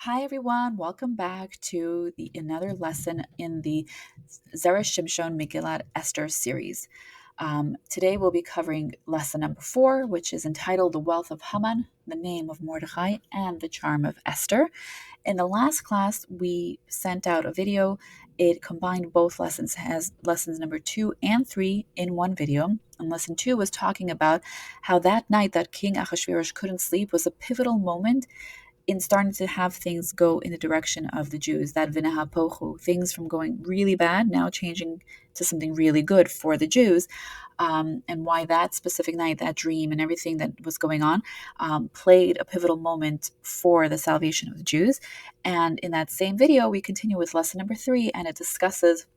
Hi everyone, welcome back to another lesson in the Zera Shimshon Megilat Esther series. Today we'll be covering lesson number 4, which is entitled The Wealth of Haman, the Name of Mordechai, and the Charm of Esther. In the last class, we sent out a video. It combined both lessons, has lessons number 2 and 3 in one video. And lesson 2 was talking about how that night that King Ahasuerus couldn't sleep was a pivotal moment in starting to have things go in the direction of the Jews, that vinahapochu, things from going really bad now changing to something really good for the Jews, and why that specific night, that dream, and everything that was going on played a pivotal moment for the salvation of the Jews. And in that same video, we continue with lesson number 3, and it discusses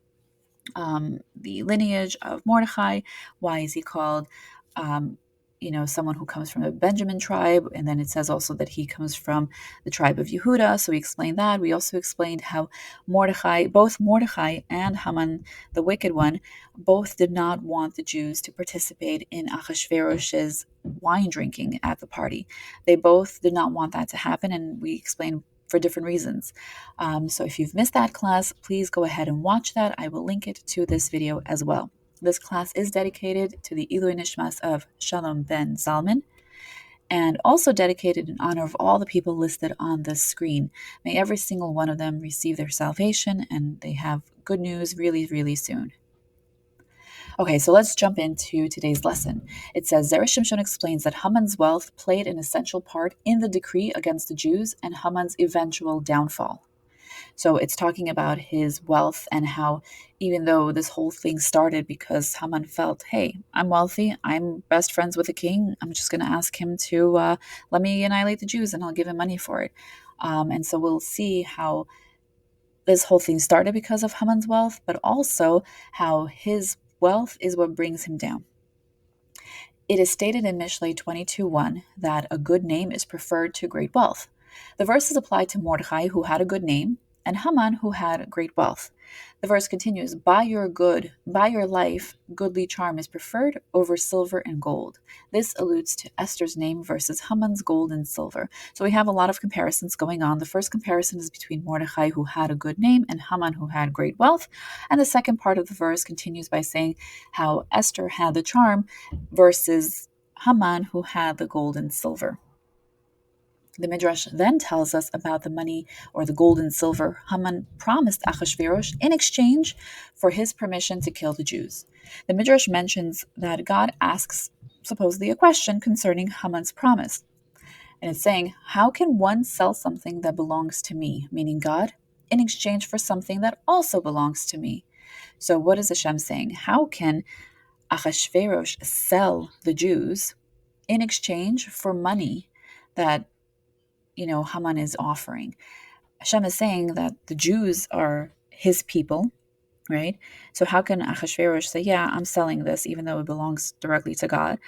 the lineage of Mordechai. Why is he called? Someone who comes from the Benjamin tribe, and then it says also that he comes from the tribe of Yehuda. So we explained that. We also explained how both Mordechai and Haman, the wicked one, both did not want the Jews to participate in Achashverosh's wine drinking at the party. They both did not want that to happen, and we explained for different reasons. So if you've missed that class, please go ahead and watch that. I will link it to this video as well. This class is dedicated to the Ilui Nishmas of Shalom ben Zalman, and also dedicated in honor of all the people listed on this screen. May every single one of them receive their salvation, and they have good news really, really soon. Okay, so let's jump into today's lesson. It says, Zera Shimshon explains that Haman's wealth played an essential part in the decree against the Jews and Haman's eventual downfall. So it's talking about his wealth and how, even though this whole thing started because Haman felt, hey, I'm wealthy, I'm best friends with the king, I'm just going to ask him to let me annihilate the Jews and I'll give him money for it. And so we'll see how this whole thing started because of Haman's wealth, but also how his wealth is what brings him down. It is stated in Mishlei 22:1 that a good name is preferred to great wealth. The verse is applied to Mordechai, who had a good name, and Haman, who had great wealth. The verse continues, by your life, goodly charm is preferred over silver and gold. This alludes to Esther's name versus Haman's gold and silver. So we have a lot of comparisons going on. The first comparison is between Mordechai, who had a good name, and Haman, who had great wealth. And the second part of the verse continues by saying how Esther had the charm versus Haman, who had the gold and silver. The Midrash then tells us about the money or the gold and silver Haman promised Achashverosh in exchange for his permission to kill the Jews. The Midrash mentions that God asks supposedly a question concerning Haman's promise. And it's saying, how can one sell something that belongs to me, meaning God, in exchange for something that also belongs to me? So what is Hashem saying? How can Achashverosh sell the Jews in exchange for money that Haman is offering? Hashem is saying that the Jews are his people, right? So how can Achashverosh say, yeah, I'm selling this, even though it belongs directly to God?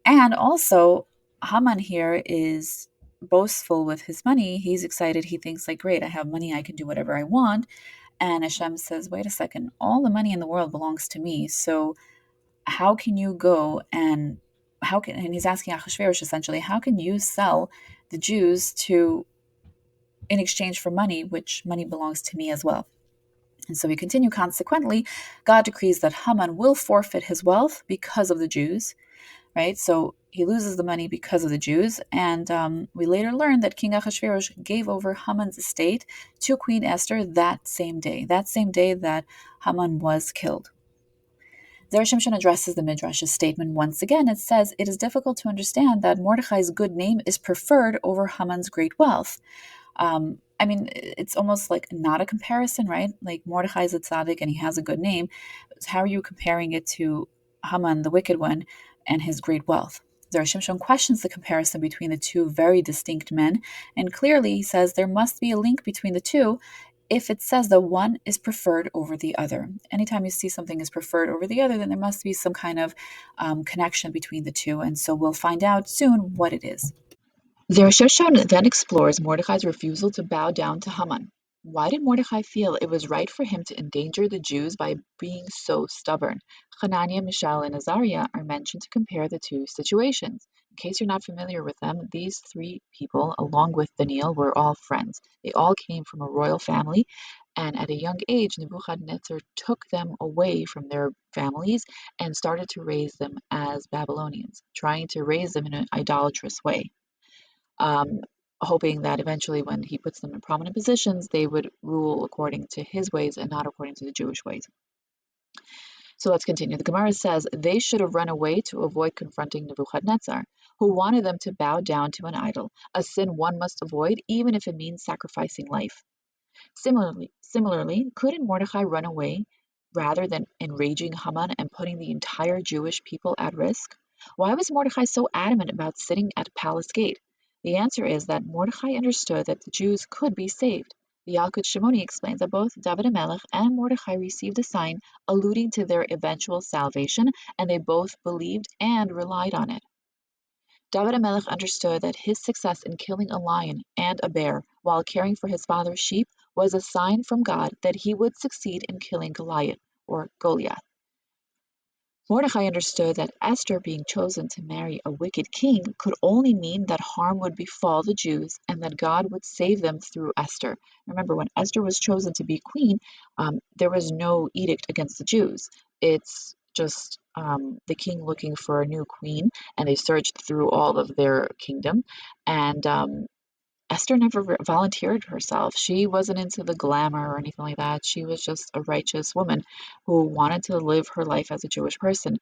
And also, Haman here is boastful with his money. He's excited. He thinks like, great, I have money. I can do whatever I want. And Hashem says, wait a second, all the money in the world belongs to me. So how can you go and he's asking Achashverosh essentially, how can you sell the Jews in exchange for money, which money belongs to me as well? And so we continue, consequently, God decrees that Haman will forfeit his wealth because of the Jews, right? So he loses the money because of the Jews. And we later learn that King Ahasuerus gave over Haman's estate to Queen Esther that same day that Haman was killed. Zera Shimshon addresses the Midrash's statement once again. It says, it is difficult to understand that Mordechai's good name is preferred over Haman's great wealth. It's almost like not a comparison, right? Like Mordechai is a tzaddik and he has a good name. So how are you comparing it to Haman, the wicked one, and his great wealth? Zera Shimshon questions the comparison between the two very distinct men, and clearly he says there must be a link between the two if it says that one is preferred over the other. Anytime you see something is preferred over the other, then there must be some kind of connection between the two, and so we'll find out soon what it is. Zera Shimshon then explores Mordechai's refusal to bow down to Haman. Why did Mordechai feel it was right for him to endanger the Jews by being so stubborn? Hananiah, Mishael, and Azariah are mentioned to compare the two situations. case you're not familiar with them, these three people, along with Daniel, were all friends. They all came from a royal family, and at a young age, Nebuchadnezzar took them away from their families and started to raise them as Babylonians, trying to raise them in an idolatrous way, um, hoping that eventually, when he puts them in prominent positions, they would rule according to his ways and not according to the Jewish ways. So let's continue. The Gemara says they should have run away to avoid confronting Nebuchadnezzar, who wanted them to bow down to an idol, a sin one must avoid even if it means sacrificing life. Similarly, couldn't Mordechai run away rather than enraging Haman and putting the entire Jewish people at risk? Why was Mordechai so adamant about sitting at palace gate? The answer is that Mordechai understood that the Jews could be saved. The Yalkut Shimoni explains that both David HaMelech and Mordechai received a sign alluding to their eventual salvation, and they both believed and relied on it. David HaMelech understood that his success in killing a lion and a bear while caring for his father's sheep was a sign from God that he would succeed in killing Goliath. Mordechai understood that Esther being chosen to marry a wicked king could only mean that harm would befall the Jews and that God would save them through Esther. Remember, when Esther was chosen to be queen, there was no edict against the Jews. It's just the king looking for a new queen, and they searched through all of their kingdom. And Esther never volunteered herself. She wasn't into the glamour or anything like that. She was just a righteous woman who wanted to live her life as a Jewish person.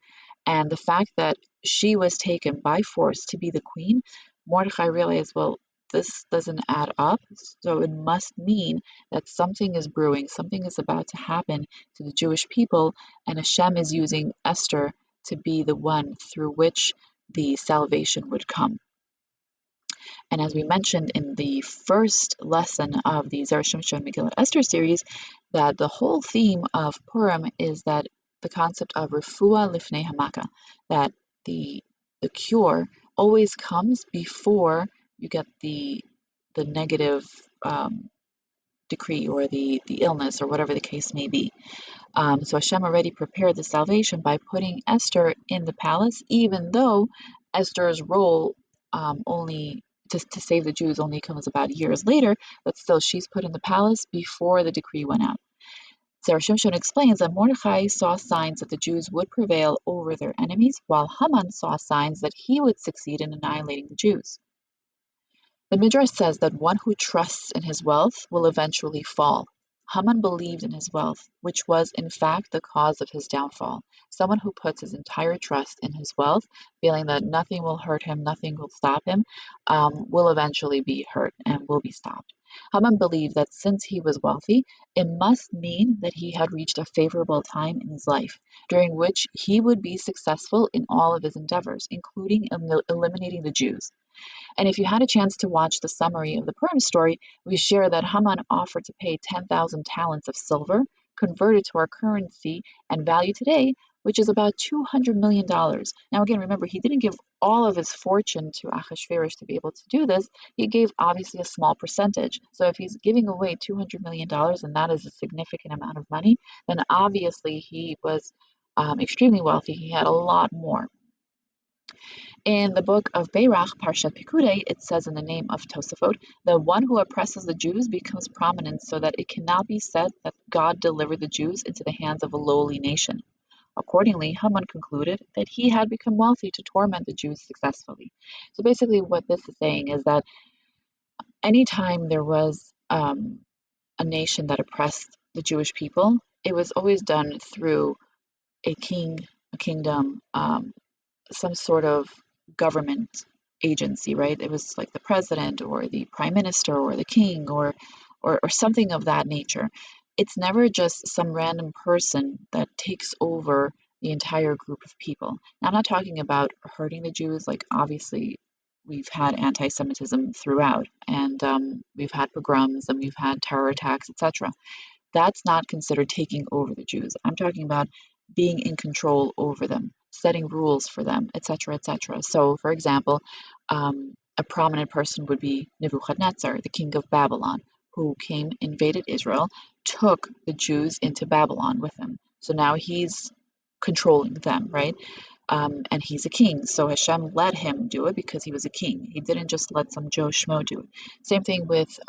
And the fact that she was taken by force to be the queen, Mordecai realized, well, this doesn't add up. So it must mean that something is brewing, something is about to happen to the Jewish people, and Hashem is using Esther to be the one through which the salvation would come. And as we mentioned in the first lesson of the Zera Shimshon Megilat Esther series, that the whole theme of Purim is that the concept of refuah lifnei hamaka, that the cure always comes before you get the negative decree or the illness or whatever the case may be. So Hashem already prepared the salvation by putting Esther in the palace, even though Esther's role only to save the Jews only comes about years later, but still she's put in the palace before the decree went out. Zera Shimshon explains that Mordechai saw signs that the Jews would prevail over their enemies, while Haman saw signs that he would succeed in annihilating the Jews. The Midrash says that one who trusts in his wealth will eventually fall. Haman believed in his wealth, which was in fact the cause of his downfall. Someone who puts his entire trust in his wealth, feeling that nothing will hurt him, nothing will stop him, will eventually be hurt and will be stopped. Haman believed that since he was wealthy, it must mean that he had reached a favorable time in his life, during which he would be successful in all of his endeavors, including eliminating the Jews. And if you had a chance to watch the summary of the Purim story, we share that Haman offered to pay 10,000 talents of silver, converted to our currency and value today, which is about $200 million. Now, again, remember, he didn't give all of his fortune to Ahasuerus to be able to do this. He gave obviously a small percentage. So if he's giving away $200 million, and that is a significant amount of money, then obviously he was extremely wealthy. He had a lot more. In the book of Beirach, Parshat Pekudei, it says in the name of Tosafot, the one who oppresses the Jews becomes prominent so that it cannot be said that God delivered the Jews into the hands of a lowly nation. Accordingly, Haman concluded that he had become wealthy to torment the Jews successfully. So basically what this is saying is that anytime there was a nation that oppressed the Jewish people, it was always done through a king, a kingdom, some sort of government agency, right? It was like the president or the prime minister or the king or something of that nature. It's never just some random person that takes over the entire group of people. Now, I'm not talking about hurting the Jews. Like, obviously, we've had anti-Semitism throughout, and we've had pogroms and we've had terror attacks, etc. That's not considered taking over the Jews. I'm talking about being in control over them, setting rules for them, etc., etc. So, for example, a prominent person would be Nebuchadnezzar, the king of Babylon, who came, invaded Israel, took the Jews into Babylon with him. So now he's controlling them, right? and he's a king. So Hashem let him do it because he was a king. He didn't just let some Joe Schmo do it. Same thing with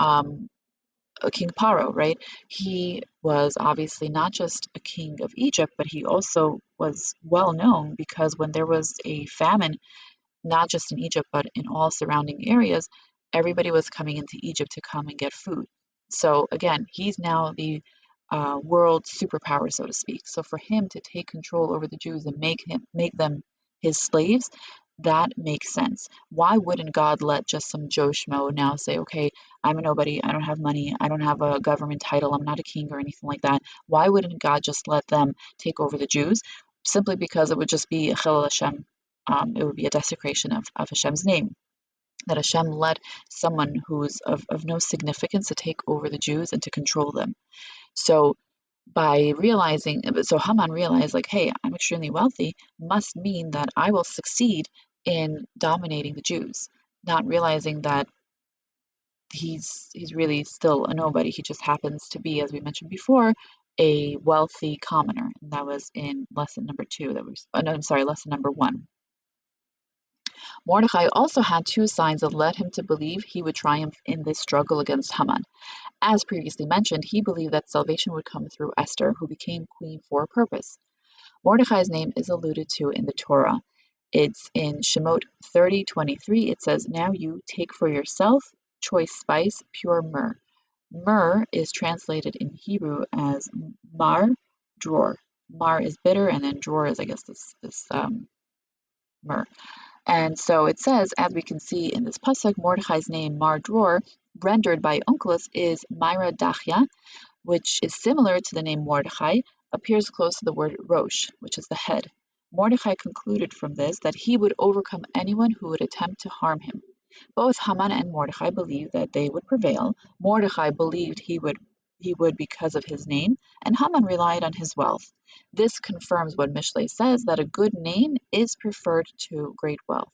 King Paro, right? He was obviously not just a king of Egypt, but he also was well known because when there was a famine, not just in Egypt, but in all surrounding areas, everybody was coming into Egypt to come and get food. So again, he's now the world superpower, so to speak. So for him to take control over the Jews and make them his slaves, that makes sense. Why wouldn't God let just some Joe Schmo now say, okay, I'm a nobody, I don't have money, I don't have a government title, I'm not a king or anything like that. Why wouldn't God just let them take over the Jews? Simply because it would just be Chilul Hashem, it would be a desecration of Hashem's name. That Hashem let someone who's of no significance to take over the Jews and to control them. So by realizing, so Haman realized, like, hey, I'm extremely wealthy, must mean that I will succeed in dominating the Jews, not realizing that he's really still a nobody. He just happens to be, as we mentioned before, a wealthy commoner. And that was in lesson number two. That was, no, I'm sorry, lesson number one. Mordechai also had two signs that led him to believe he would triumph in this struggle against Haman. As previously mentioned, he believed that salvation would come through Esther, who became queen for a purpose. Mordechai's name is alluded to in the Torah. It's in Shemot 30:23. It says, "Now you take for yourself choice spice, pure myrrh." Myrrh is translated in Hebrew as mar, dror. Mar is bitter, and then dror is, I guess, this myrrh. And so it says, as we can see in this pasuk, Mordechai's name, Mar Dror, rendered by Onkelos, is Myra Dachya, which is similar to the name Mordechai, appears close to the word Rosh, which is the head. Mordechai concluded from this that he would overcome anyone who would attempt to harm him. Both Haman and Mordechai believed that they would prevail. Mordechai believed he would because of his name, and Haman relied on his wealth. This confirms what Mishlei says, that a good name is preferred to great wealth.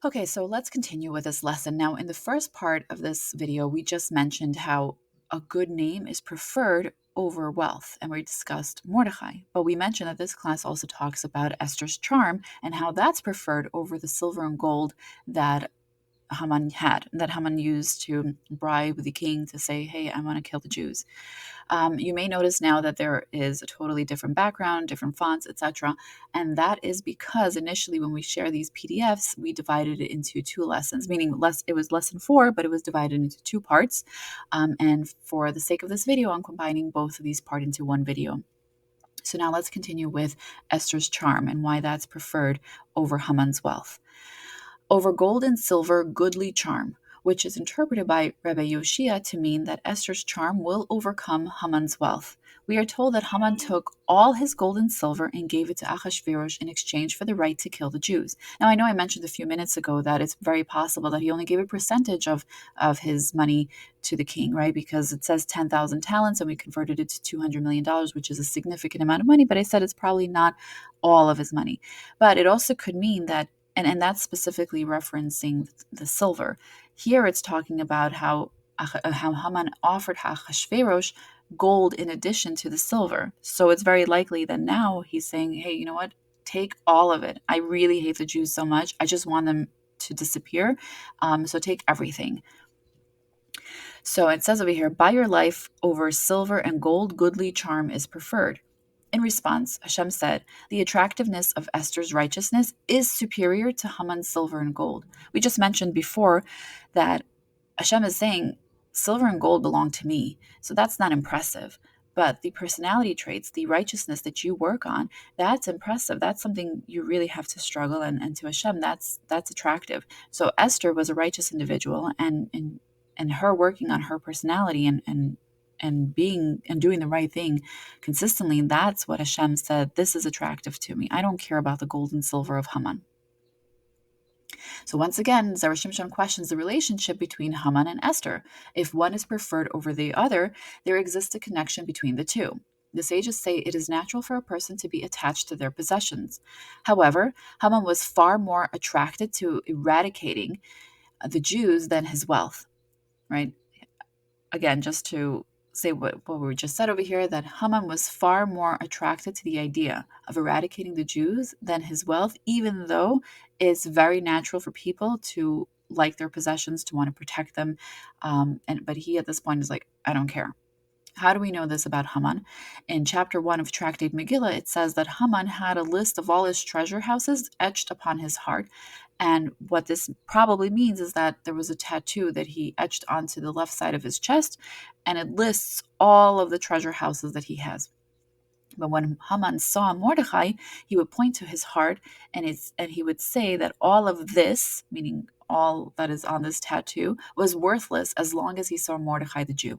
Okay, so let's continue with this lesson. Now, in the first part of this video, we just mentioned how a good name is preferred over wealth, and we discussed Mordechai. But we mentioned that this class also talks about Esther's charm and how that's preferred over the silver and gold that Haman used to bribe the king to say, hey, I want to kill the Jews. You may notice now that there is a totally different background, different fonts, etc. And that is because initially when we share these PDFs, we divided it into two lessons, meaning it was lesson 4, but it was divided into two parts. And for the sake of this video, I'm combining both of these parts into one video. So now let's continue with Esther's charm and why that's preferred over Haman's wealth. Over gold and silver, goodly charm, which is interpreted by Rebbe Yoshia to mean that Esther's charm will overcome Haman's wealth. We are told that Haman took all his gold and silver and gave it to Achashverosh in exchange for the right to kill the Jews. Now, I know I mentioned a few minutes ago that it's very possible that he only gave a percentage of his money to the king, right? Because it says 10,000 talents and we converted it to $200 million, which is a significant amount of money, but I said it's probably not all of his money. But it also could mean that and that's specifically referencing the silver. Here it's talking about how Haman offered Ahasuerus gold in addition to the silver. So it's very likely that now he's saying, hey, you know what? Take all of it. I really hate the Jews so much. I just want them to disappear. So take everything. So it says over here, buy your life over silver and gold, goodly charm is preferred. In response, Hashem said, the attractiveness of Esther's righteousness is superior to Haman's silver and gold. We just mentioned before that Hashem is saying, silver and gold belong to me. So that's not impressive. But the personality traits, the righteousness that you work on, that's impressive. That's something you really have to struggle. And to Hashem, that's attractive. So Esther was a righteous individual, and her working on her personality and being and doing the right thing consistently, that's what Hashem said, this is attractive to me. I don't care about the gold and silver of Haman. So once again, Zera Shimshon questions the relationship between Haman and Esther. If one is preferred over the other, there exists a connection between the two. The sages say it is natural for a person to be attached to their possessions. However, Haman was far more attracted to eradicating the Jews than his wealth, right? Again, just to say what we just said over here, that Haman was far more attracted to the idea of eradicating the Jews than his wealth, even though it's very natural for people to like their possessions, to want to protect them. But he at this point is like, I don't care. How do we know this about Haman? In chapter 1 of Tractate Megillah, it says that Haman had a list of all his treasure houses etched upon his heart. And what this probably means is that there was a tattoo that he etched onto the left side of his chest, and it lists all of the treasure houses that he has. But when Haman saw Mordechai, he would point to his heart, and he would say that all of this, meaning all that is on this tattoo, was worthless as long as he saw Mordechai the Jew.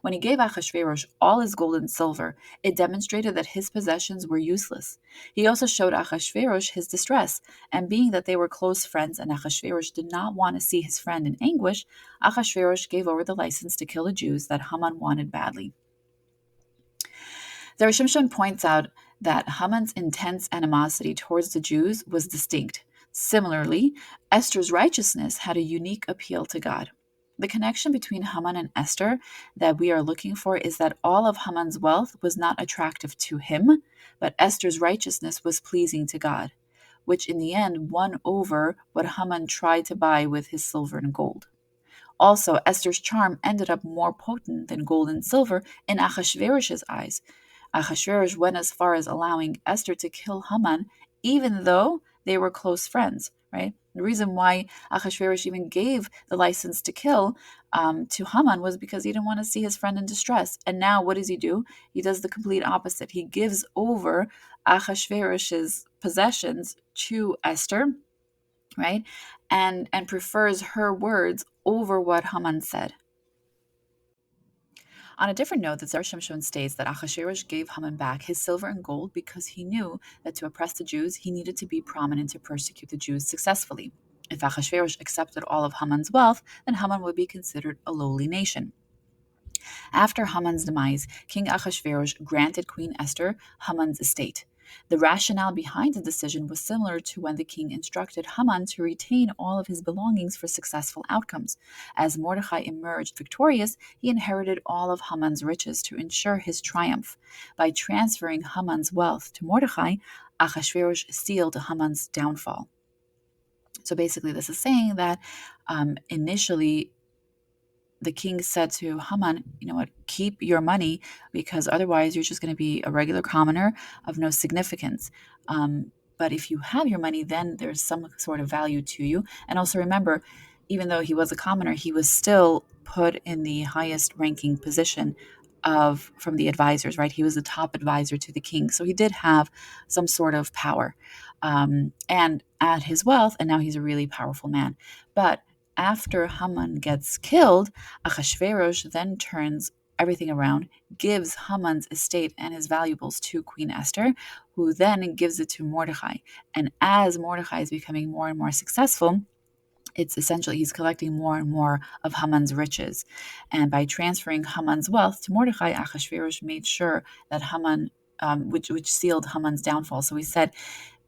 When he gave Achashverosh all his gold and silver, it demonstrated that his possessions were useless. He also showed Achashverosh his distress, and being that they were close friends and Achashverosh did not want to see his friend in anguish, Achashverosh gave over the license to kill the Jews that Haman wanted badly. Zera Shimshon points out that Haman's intense animosity towards the Jews was distinct. Similarly, Esther's righteousness had a unique appeal to God. The connection between Haman and Esther that we are looking for is that all of Haman's wealth was not attractive to him, but Esther's righteousness was pleasing to God, which in the end won over what Haman tried to buy with his silver and gold. Also, Esther's charm ended up more potent than gold and silver in Achashverosh's eyes. Achashverosh went as far as allowing Esther to kill Haman, even though they were close friends, right? The reason why Achashverosh even gave the license to kill to Haman was because he didn't want to see his friend in distress. And now what does he do? He does the complete opposite. He gives over Achashverosh's possessions to Esther, right? And prefers her words over what Haman said. On a different note, the Zera Shimshon states that Achashverosh gave Haman back his silver and gold because he knew that to oppress the Jews, he needed to be prominent to persecute the Jews successfully. If Achashverosh accepted all of Haman's wealth, then Haman would be considered a lowly nation. After Haman's demise, King Achashverosh granted Queen Esther Haman's estate. The rationale behind the decision was similar to when the king instructed Haman to retain all of his belongings for successful outcomes. As Mordechai emerged victorious, he inherited all of Haman's riches to ensure his triumph. By transferring Haman's wealth to Mordechai, Achashverosh sealed Haman's downfall. So basically, this is saying that initially the king said to Haman, you know what, keep your money because otherwise you're just going to be a regular commoner of no significance. But if you have your money, then there's some sort of value to you. And also remember, even though he was a commoner, he was still put in the highest ranking position from the advisors, right? He was the top advisor to the king. So he did have some sort of power and add his wealth, and now he's a really powerful man. But after Haman gets killed, Achashverosh then turns everything around, gives Haman's estate and his valuables to Queen Esther, who then gives it to Mordechai. And as Mordechai is becoming more and more successful, it's essentially he's collecting more and more of Haman's riches. And by transferring Haman's wealth to Mordechai, Achashverosh made sure that Haman, which sealed Haman's downfall. So he said,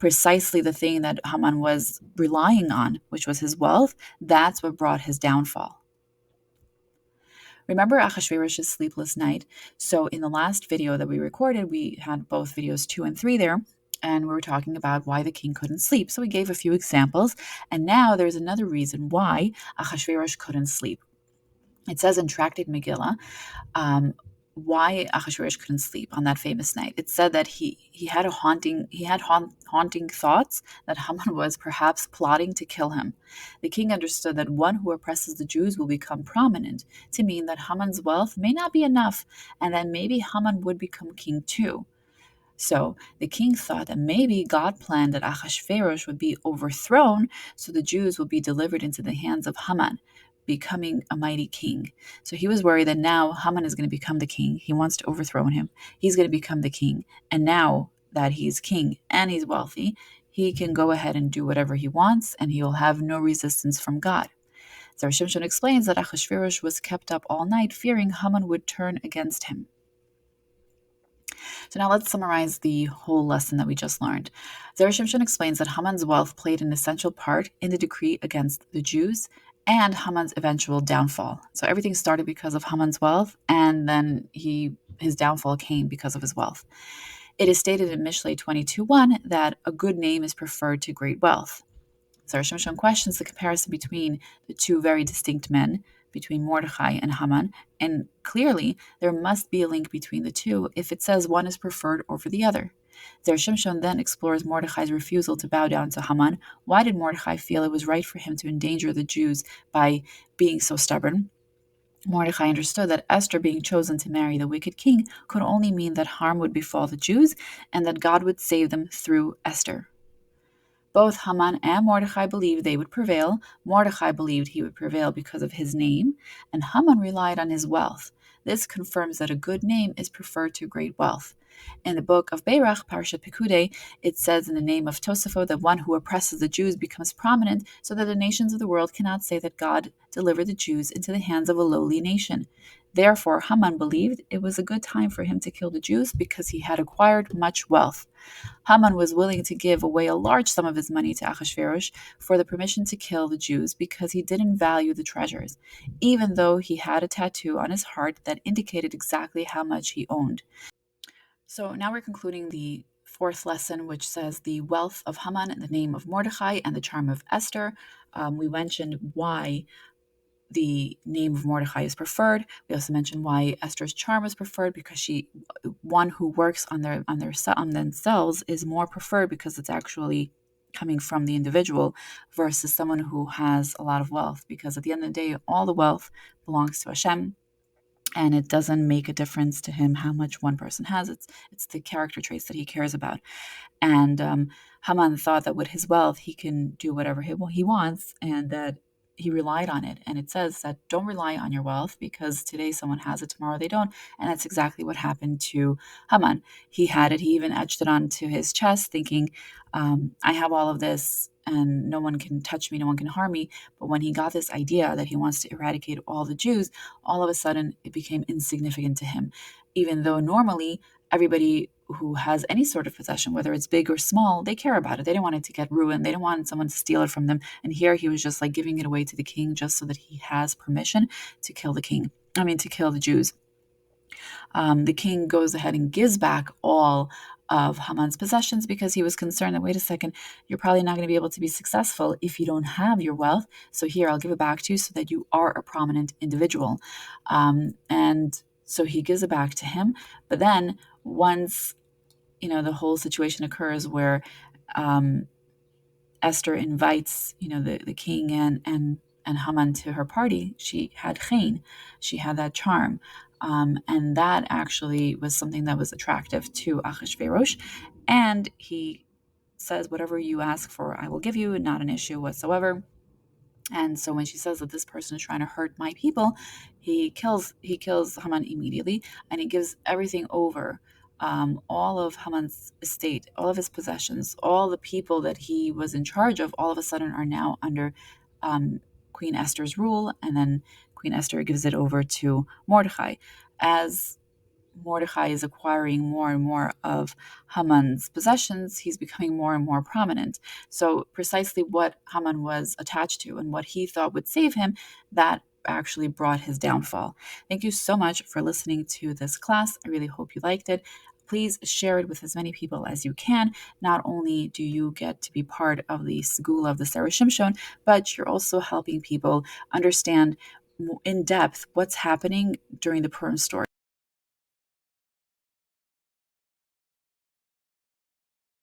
precisely the thing that Haman was relying on, which was his wealth, that's what brought his downfall. Remember Achashverosh's sleepless night? So in the last video that we recorded, we had both videos 2 and 3 there, and we were talking about why the king couldn't sleep. So we gave a few examples, and now there's another reason why Achashverosh couldn't sleep. It says in Tractate Megillah, why Achashverosh couldn't sleep on that famous night. It said that he had haunting thoughts that Haman was perhaps plotting to kill him. The king understood that one who oppresses the Jews will become prominent, to mean that Haman's wealth may not be enough, and that maybe Haman would become king too. So the king thought that maybe God planned that Achashverosh would be overthrown, so the Jews would be delivered into the hands of Haman, becoming a mighty king. So he was worried that now Haman is going to become the king. He wants to overthrow him. He's going to become the king. And now that he's king and he's wealthy, he can go ahead and do whatever he wants, and he will have no resistance from God. Zera Shimshon explains that Achashverosh was kept up all night, fearing Haman would turn against him. So now let's summarize the whole lesson that we just learned. Zera Shimshon explains that Haman's wealth played an essential part in the decree against the Jews, and Haman's eventual downfall. So everything started because of Haman's wealth, and then his downfall came because of his wealth. It is stated in Mishlei 22:1 that a good name is preferred to great wealth. Zera Shimshon questions the comparison between the two very distinct men, between Mordechai and Haman, and clearly there must be a link between the two if it says one is preferred over the other. Zera Shimshon then explores Mordechai's refusal to bow down to Haman. Why did Mordechai feel it was right for him to endanger the Jews by being so stubborn? Mordechai understood that Esther being chosen to marry the wicked king could only mean that harm would befall the Jews and that God would save them through Esther. Both Haman and Mordechai believed they would prevail. Mordechai believed he would prevail because of his name, and Haman relied on his wealth. This confirms that a good name is preferred to great wealth. In the book of Beirach, Parashat Pekudei, it says in the name of Tosafot that one who oppresses the Jews becomes prominent so that the nations of the world cannot say that God delivered the Jews into the hands of a lowly nation. Therefore, Haman believed it was a good time for him to kill the Jews because he had acquired much wealth. Haman was willing to give away a large sum of his money to Ahasuerus for the permission to kill the Jews because he didn't value the treasures, even though he had a tattoo on his heart that indicated exactly how much he owned. So now we're concluding the fourth lesson, which says the wealth of Haman, the name of Mordechai, and the charm of Esther. We mentioned why the name of Mordechai is preferred. We also mentioned why Esther's charm is preferred because one who works on themselves is more preferred because it's actually coming from the individual versus someone who has a lot of wealth. Because at the end of the day, all the wealth belongs to Hashem, and it doesn't make a difference to him how much one person has. It's the character traits that he cares about. And Haman thought that with his wealth, he can do whatever he wants, and that he relied on it. And it says that don't rely on your wealth because today someone has it, tomorrow they don't. And that's exactly what happened to Haman. He had it. He even etched it onto his chest, thinking, I have all of this and no one can touch me, no one can harm me. But when he got this idea that he wants to eradicate all the Jews, all of a sudden it became insignificant to him, even though normally everybody who has any sort of possession, whether it's big or small, they care about it. They don't want it to get ruined. They don't want someone to steal it from them. And here he was just like giving it away to the king just so that he has permission to kill the king. To kill the Jews. The king goes ahead and gives back all of Haman's possessions because he was concerned that, wait a second, you're probably not going to be able to be successful if you don't have your wealth. So here, I'll give it back to you so that you are a prominent individual. And so he gives it back to him. But then once the whole situation occurs where Esther invites the king and Haman to her party, she had chen, she had that charm, and that actually was something that was attractive to Achashverosh, and he says, whatever you ask for, I will give you, not an issue whatsoever. And so when she says that this person is trying to hurt my people, he kills Haman immediately, and he gives everything over, all of Haman's estate, all of his possessions, all the people that he was in charge of, all of a sudden are now under Queen Esther's rule, and then Queen Esther gives it over to Mordechai. As Mordechai is acquiring more and more of Haman's possessions, he's becoming more and more prominent. So precisely what Haman was attached to and what he thought would save him, that actually brought his downfall. Thank you so much for listening to this class. I really hope you liked it. Please share it with as many people as you can. Not only do you get to be part of the Segula of the Zera Shimshon, but you're also helping people understand in depth what's happening during the Purim story.